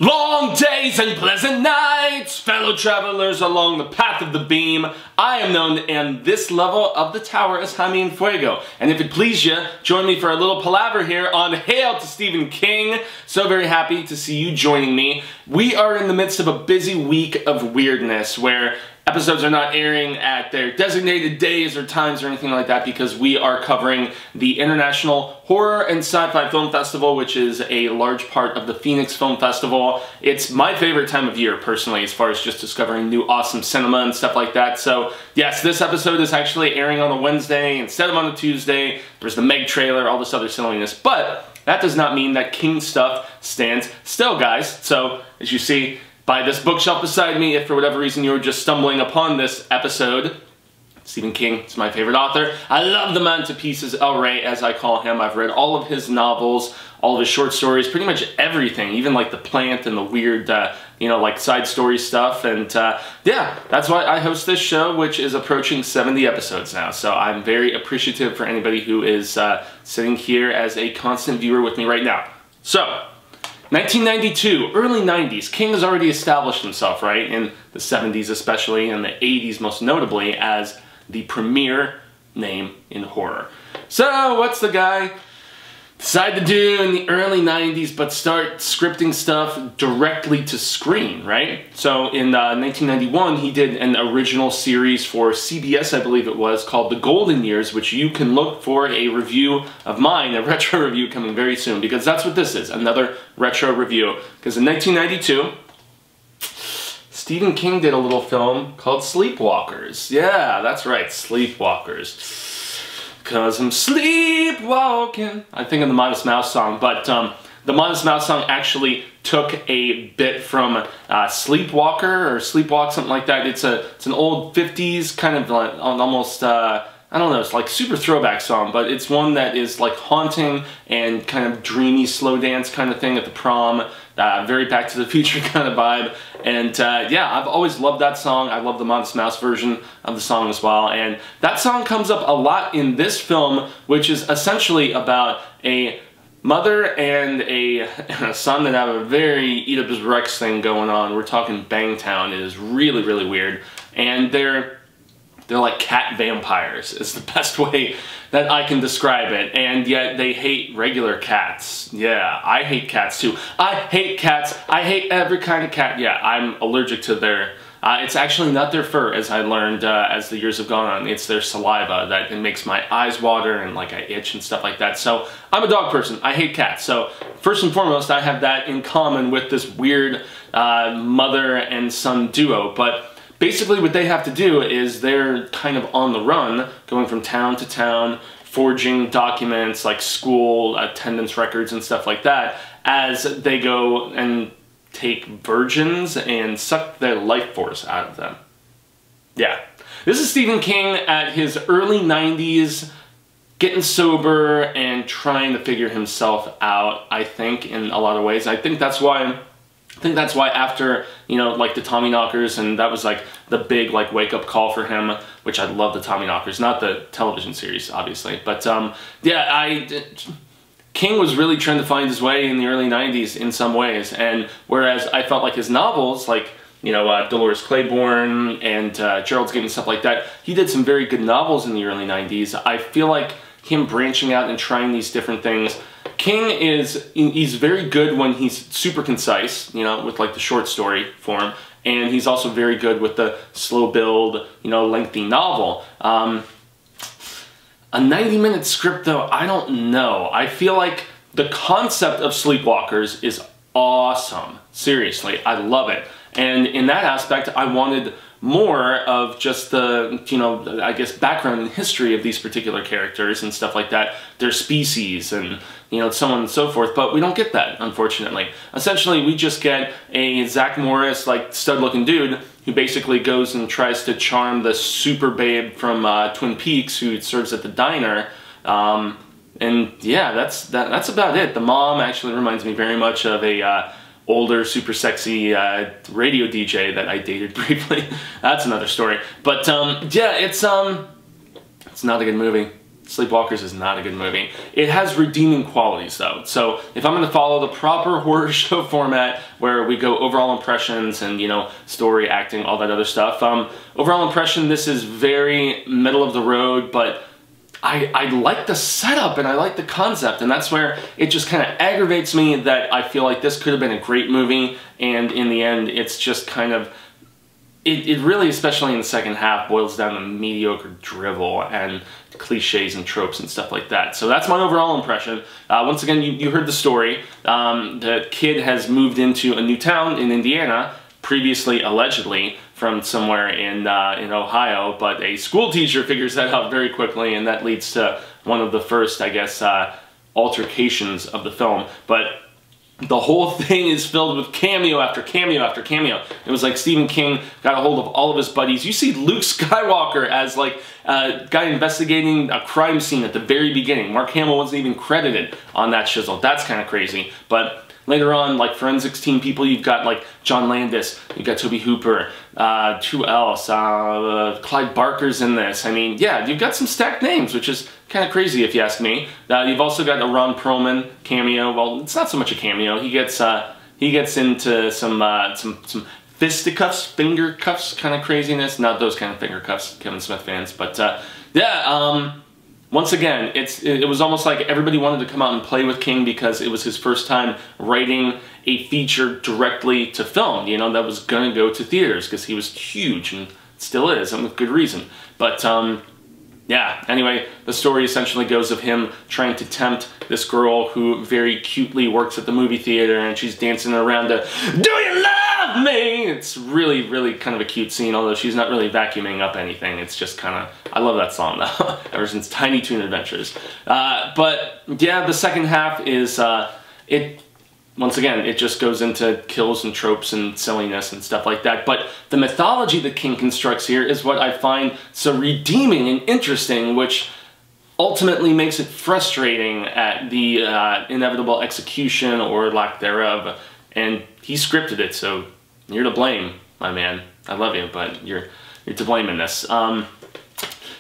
Long days and pleasant nights, fellow travelers along the path of the beam. I am known in this level of the tower as Jaime and Fuego. And if it please you, join me for a little palaver here on Hail to Stephen King. So very happy to see you joining me. We are in the midst of a busy week of weirdness where episodes are not airing at their designated days or times or anything like that because we are covering the International Horror and Sci-Fi Film Festival, which is a large part of the Phoenix Film Festival. It's my favorite time of year, personally, as far as just discovering new awesome cinema and stuff like that. So, yes, this episode is actually airing on a Wednesday instead of on a Tuesday. There's the Meg trailer, all this other silliness, but that does not mean that King stuff stands still, guys. So, as you see by this bookshelf beside me, if for whatever reason you were just stumbling upon this episode, Stephen King is my favorite author. I love the man to pieces, El Rey, as I call him. I've read all of his novels, all of his short stories, pretty much everything, even like The Plant and the weird, like side story stuff. And yeah, that's why I host this show, which is approaching 70 episodes now. So I'm very appreciative for anybody who is sitting here as a constant viewer with me right now. So, 1992, early 90s, King has already established himself, right, in the 70s especially, and the 80s most notably, as the premier name in horror. So, what's the guy decide to do in the early 90s but start scripting stuff directly to screen, right? So, in 1991, he did an original series for CBS, I believe it was, called The Golden Years, which you can look for a review of mine, a retro review coming very soon, because that's what this is, another retro review. Because in 1992, Stephen King did a little film called Sleepwalkers. Yeah, that's right, Sleepwalkers. Cause I'm sleepwalking. I think of the Modest Mouse song, but the Modest Mouse song actually took a bit from Sleepwalker or Sleepwalk, something like that. It's an old 50s kind of like, almost I don't know, it's like super throwback song, but it's one that is like haunting and kind of dreamy slow dance kind of thing at the prom. Very Back to the Future kind of vibe. And yeah, I've always loved that song. I love the Modest Mouse version of the song as well. And that song comes up a lot in this film, which is essentially about a mother and a son that have a very Oedipus Rex thing going on. We're talking Bangtown. It is really, really weird. And they're like cat vampires, is the best way that I can describe it. And yet they hate regular cats. Yeah, I hate cats too. I hate cats. I hate every kind of cat. Yeah, I'm allergic to their... it's actually not their fur, as I learned as the years have gone on. It's their saliva that it makes my eyes water and like I itch and stuff like that. So I'm a dog person. I hate cats. So first and foremost, I have that in common with this weird mother and son duo. But basically what they have to do is they're kind of on the run, going from town to town, forging documents like school attendance records and stuff like that, as they go and take virgins and suck their life force out of them. Yeah. This is Stephen King at his early 90s, getting sober and trying to figure himself out, I think, in a lot of ways. I think that's why after, like the Tommyknockers, and that was like the big like wake-up call for him, which I love the Tommyknockers, not the television series, obviously. But yeah, King was really trying to find his way in the early 90s in some ways, and whereas I felt like his novels, like, Dolores Claiborne and Gerald's Game and stuff like that, he did some very good novels in the early 90s. I feel like him branching out and trying these different things. King he's very good when he's super concise, with like the short story form, and he's also very good with the slow build, lengthy novel. A 90-minute script though, I don't know. I feel like the concept of Sleepwalkers is awesome. Seriously, I love it. And in that aspect, I wanted more of just the, I guess, background and history of these particular characters and stuff like that, their species and, so on and so forth, but we don't get that, unfortunately. Essentially, we just get a Zach Morris, like, stud-looking dude who basically goes and tries to charm the super babe from Twin Peaks who serves at the diner, and yeah, that's about it. The mom actually reminds me very much of a older, super sexy radio DJ that I dated briefly. That's another story. But yeah, it's not a good movie. Sleepwalkers is not a good movie. It has redeeming qualities though. So if I'm going to follow the proper horror show format where we go overall impressions and, you know, story, acting, all that other stuff, overall impression, this is very middle of the road, but I like the setup and I like the concept, and that's where it just kind of aggravates me that I feel like this could have been a great movie, and in the end it's just kind of, it really, especially in the second half, boils down to mediocre drivel and cliches and tropes and stuff like that. So that's my overall impression. Once again, you heard the story. The kid has moved into a new town in Indiana, previously allegedly from somewhere in Ohio, but a school teacher figures that out very quickly, and that leads to one of the first, I guess, altercations of the film. But the whole thing is filled with cameo after cameo after cameo. It was like Stephen King got a hold of all of his buddies. You see Luke Skywalker as like a guy investigating a crime scene at the very beginning. Mark Hamill wasn't even credited on that shizzle. That's kind of crazy. But later on, like forensics team people, you've got like John Landis, you've got Toby Hooper, who else? Clyde Barker's in this. I mean, yeah, you've got some stacked names, which is kind of crazy if you ask me. You've also got a Ron Perlman cameo. Well, it's not so much a cameo. He gets into some fisticuffs, finger cuffs kind of craziness. Not those kind of finger cuffs, Kevin Smith fans, but yeah. Once again, it was almost like everybody wanted to come out and play with King because it was his first time writing a feature directly to film, you know, that was going to go to theaters because he was huge and still is, and with good reason. But yeah, anyway, the story essentially goes of him trying to tempt this girl who very cutely works at the movie theater, and she's dancing around to "Do You Love Me?" It's really, really kind of a cute scene, although she's not really vacuuming up anything. It's just kind of, I love that song though, ever since Tiny Toon Adventures. But yeah, the second half is, once again, it just goes into kills and tropes and silliness and stuff like that. But the mythology that King constructs here is what I find so redeeming and interesting, which ultimately makes it frustrating at the inevitable execution or lack thereof. And he scripted it, so you're to blame, my man. I love you, but you're to blame in this.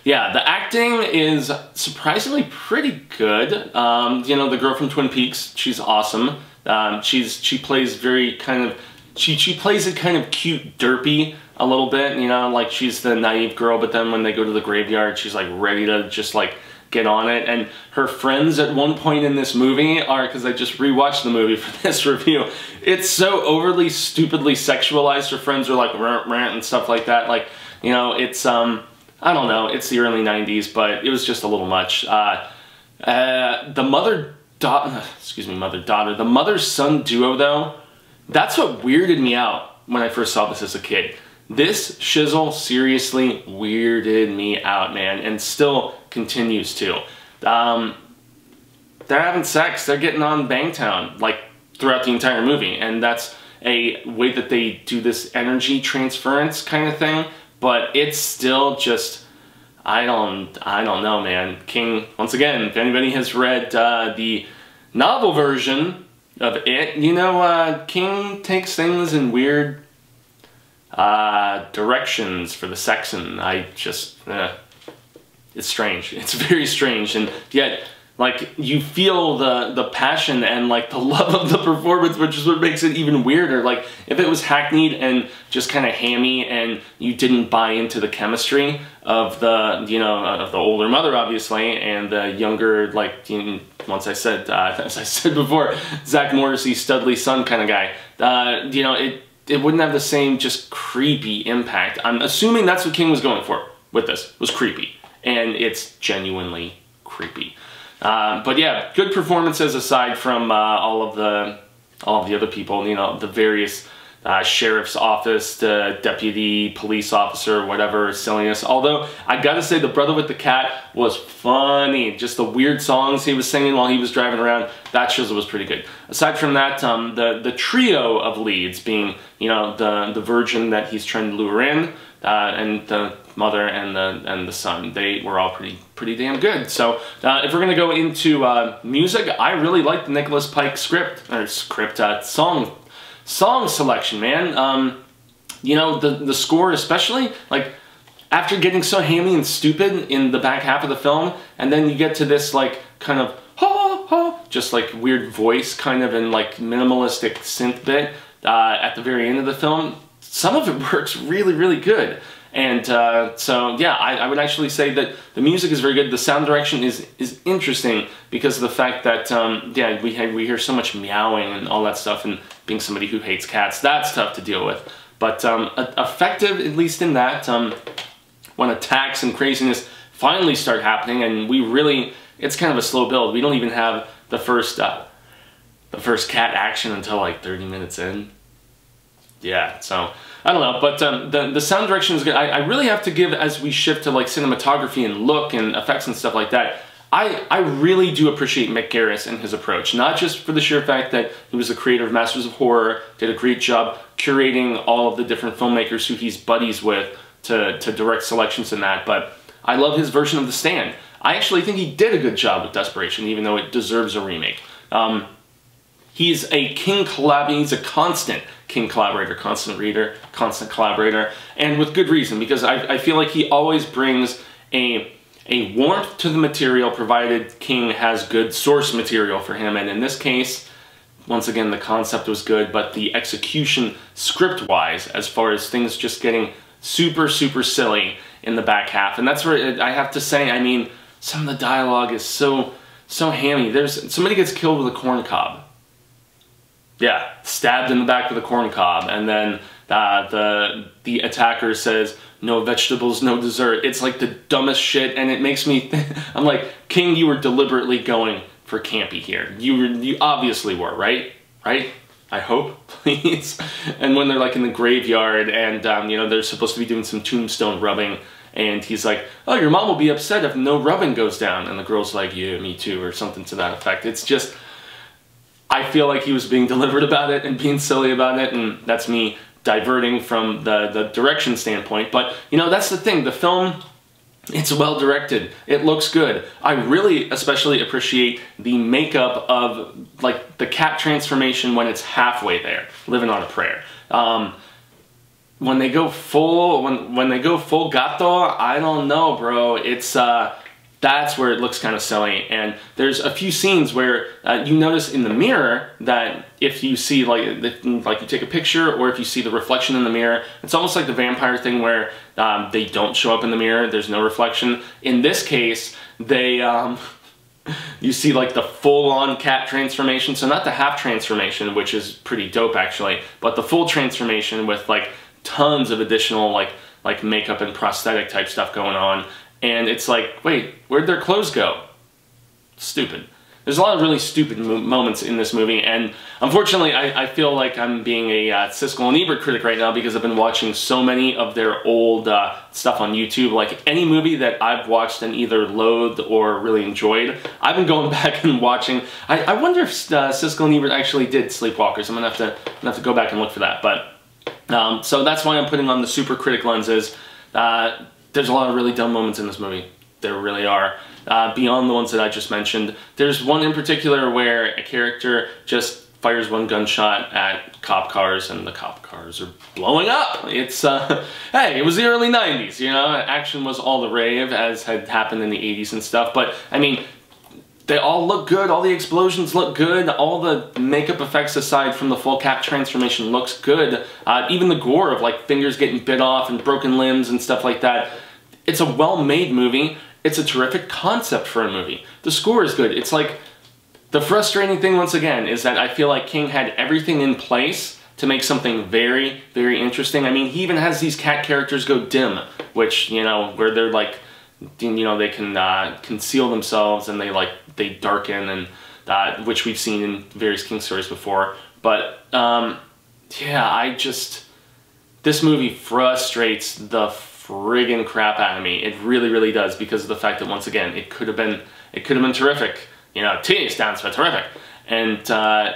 Yeah, the acting is surprisingly pretty good. You know, the girl from Twin Peaks, she's awesome. She plays very kind of, she plays it kind of cute derpy a little bit, you know, like she's the naive girl, but then when they go to the graveyard, she's like ready to just like get on it. And her friends at one point in this movie are, because I just rewatched the movie for this review, it's so overly stupidly sexualized. Her friends are like rant and stuff like that. Like, you know, it's I don't know, it's the early 90s, but it was just a little much. The mother-son duo though, that's what weirded me out when I first saw this as a kid. This shizzle seriously weirded me out, man, and still continues to. They're having sex, they're getting on Bangtown, like, throughout the entire movie, and that's a way that they do this energy transference kind of thing, but it's still just, I don't know, man. King, once again, if anybody has read the novel version of it, you know, King takes things in weird directions for the sex, and I just, it's strange. It's very strange, and yet, like, you feel the passion and, like, the love of the performance, which is what makes it even weirder. Like, if it was hackneyed and just kind of hammy and you didn't buy into the chemistry of the, you know, of the older mother, obviously, and the younger, like, you know, once I said, as I said before, Zach Morrissey, Studley son kind of guy, you know, it wouldn't have the same just creepy impact. I'm assuming that's what King was going for with this, was creepy. And it's genuinely creepy. But yeah, good performances aside from all of the other people, you know, the various sheriff's office, the deputy police officer, whatever, silliness. Although, I gotta say, the brother with the cat was funny. Just the weird songs he was singing while he was driving around, that shizzle was pretty good. Aside from that, the trio of leads being, you know, the virgin that he's trying to lure in, and the mother and the son, they were all pretty damn good. So if we're gonna go into music, I really like the Nicholas Pike song selection, man. You know, the score especially, like, after getting so hammy and stupid in the back half of the film, and then you get to this like kind of ha ha, just like weird voice kind of and like minimalistic synth bit at the very end of the film, some of it works really, really good. And so yeah, I would actually say that the music is very good. The sound direction is interesting because of the fact that yeah, we hear so much meowing and all that stuff, and being somebody who hates cats, that's tough to deal with. But effective, at least in that, when attacks and craziness finally start happening, and we really, it's kind of a slow build. We don't even have the first cat action until like 30 minutes in. Yeah, so I don't know, but the sound direction is good. I really have to give, as we shift to like cinematography and look and effects and stuff like that, I really do appreciate Mick Garris and his approach. Not just for the sheer fact that he was the creator of Masters of Horror, did a great job curating all of the different filmmakers who he's buddies with to direct selections in that, but I love his version of The Stand. I actually think he did a good job with Desperation, even though it deserves a remake. He's a King collaborator, he's a constant King collaborator, constant reader, constant collaborator, and with good reason, because I feel like he always brings a warmth to the material, provided King has good source material for him, and in this case, once again, the concept was good, but the execution script-wise, as far as things just getting super, super silly in the back half, and that's where I have to say, I mean, some of the dialogue is so hammy. Somebody gets killed with a corn cob. Yeah, stabbed in the back with a corn cob, and then the attacker says, "No vegetables, no dessert." It's like the dumbest shit, and it makes me I'm like, King, you were deliberately going for campy here. You obviously were, right? Right? I hope, please. And when they're like in the graveyard, and you know, they're supposed to be doing some tombstone rubbing, and he's like, "Oh, your mom will be upset if no rubbing goes down," and the girl's like, "Yeah, me too," or something to that effect. It's just, I feel like he was being deliberate about it and being silly about it, and that's me diverting from the direction standpoint. But, you know, that's the thing. The film, it's well directed. It looks good. I really especially appreciate the makeup of, like, the cat transformation when it's halfway there, living on a prayer. When they go full, when they go full gato, I don't know, bro. It's, that's where it looks kind of silly, and there's a few scenes where you notice in the mirror that if you see, like you take a picture, or if you see the reflection in the mirror, it's almost like the vampire thing where they don't show up in the mirror, there's no reflection. In this case, they, you see like the full-on cat transformation, so not the half transformation, which is pretty dope actually, but the full transformation with like tons of additional like makeup and prosthetic type stuff going on. And it's like, wait, where'd their clothes go? Stupid. There's a lot of really stupid moments in this movie, and unfortunately, I feel like I'm being a Siskel and Ebert critic right now because I've been watching so many of their old stuff on YouTube. Like, any movie that I've watched and either loathed or really enjoyed, I've been going back and watching. I wonder if Siskel and Ebert actually did Sleepwalkers. I'm gonna have to go back and look for that. But so that's why I'm putting on the super critic lenses. There's a lot of really dumb moments in this movie. There really are. Beyond the ones that I just mentioned. There's one in particular where a character just fires one gunshot at cop cars, and the cop cars are blowing up. It's, hey, it was the early 90s, you know? Action was all the rave, as had happened in the 80s and stuff. But, I mean, they all look good. All the explosions look good. All the makeup effects, aside from the full cat transformation, looks good. Even the gore of like fingers getting bit off and broken limbs and stuff like that. It's a well-made movie. It's a terrific concept for a movie. The score is good. It's like, the frustrating thing once again is that I feel like King had everything in place to make something very, very interesting. I mean, he even has these cat characters go dim, which, you know, where they're like, you know, they can conceal themselves, and they darken, and which we've seen in various King stories before. But yeah, this movie frustrates the friggin' crap out of me. It really, really does, because of the fact that once again, it could have been terrific. You know, T stands for terrific, and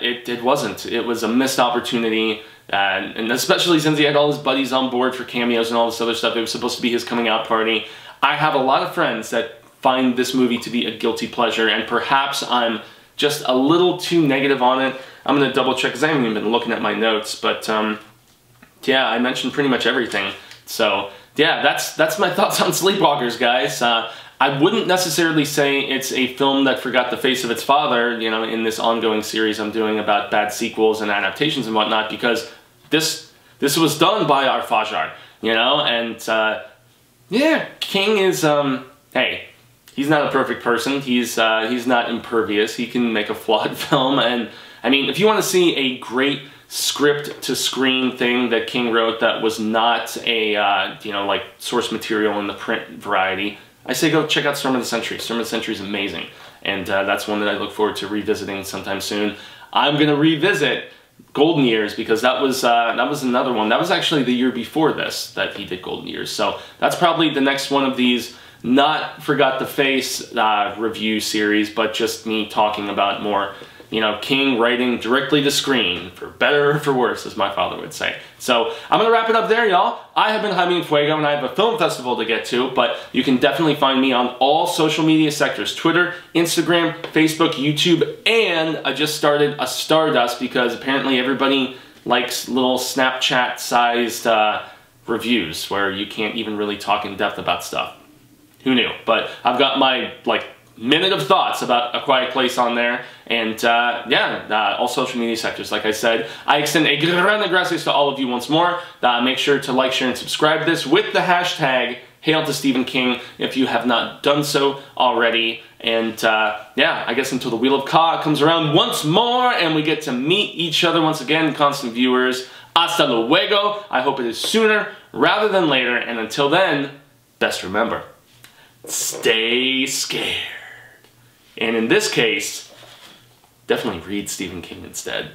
it wasn't. It was a missed opportunity. And especially since he had all his buddies on board for cameos and all this other stuff. It was supposed to be his coming out party. I have a lot of friends that find this movie to be a guilty pleasure, and perhaps I'm just a little too negative on it. I'm going to double check, because I haven't even been looking at my notes, but yeah, I mentioned pretty much everything. So yeah, that's my thoughts on Sleepwalkers, guys. I wouldn't necessarily say it's a film that forgot the face of its father, you know, in this ongoing series I'm doing about bad sequels and adaptations and whatnot, because this was done by our Fajar, you know, and yeah, King is, hey, he's not a perfect person. He's not impervious. He can make a flawed film, and I mean, if you want to see a great script-to-screen thing that King wrote that was not a, you know, like source material in the print variety, I say go check out Storm of the Century. Storm of the Century is amazing, and that's one that I look forward to revisiting sometime soon. I'm gonna revisit Golden Years because that was another one. That was actually the year before this that he did Golden Years, so that's probably the next one of these not Forgot the Face review series, but just me talking about more, you know, King writing directly to screen, for better or for worse, as my father would say. So I'm going to wrap it up there, y'all. I have been Jaime and Fuego, and I have a film festival to get to, but you can definitely find me on all social media sectors: Twitter, Instagram, Facebook, YouTube, and I just started a Stardust because apparently everybody likes little Snapchat-sized reviews where you can't even really talk in depth about stuff. Who knew? But I've got my, like, minute of thoughts about A Quiet Place on there, and yeah, all social media sectors, like I said. I extend a grande gracias to all of you once more. Make sure to like, share, and subscribe to this with the hashtag Hail to Stephen King if you have not done so already. And yeah, I guess until the Wheel of Ka comes around once more and we get to meet each other once again, constant viewers, hasta luego. I hope it is sooner rather than later, and until then, best remember, stay scared. And in this case, definitely read Stephen King instead.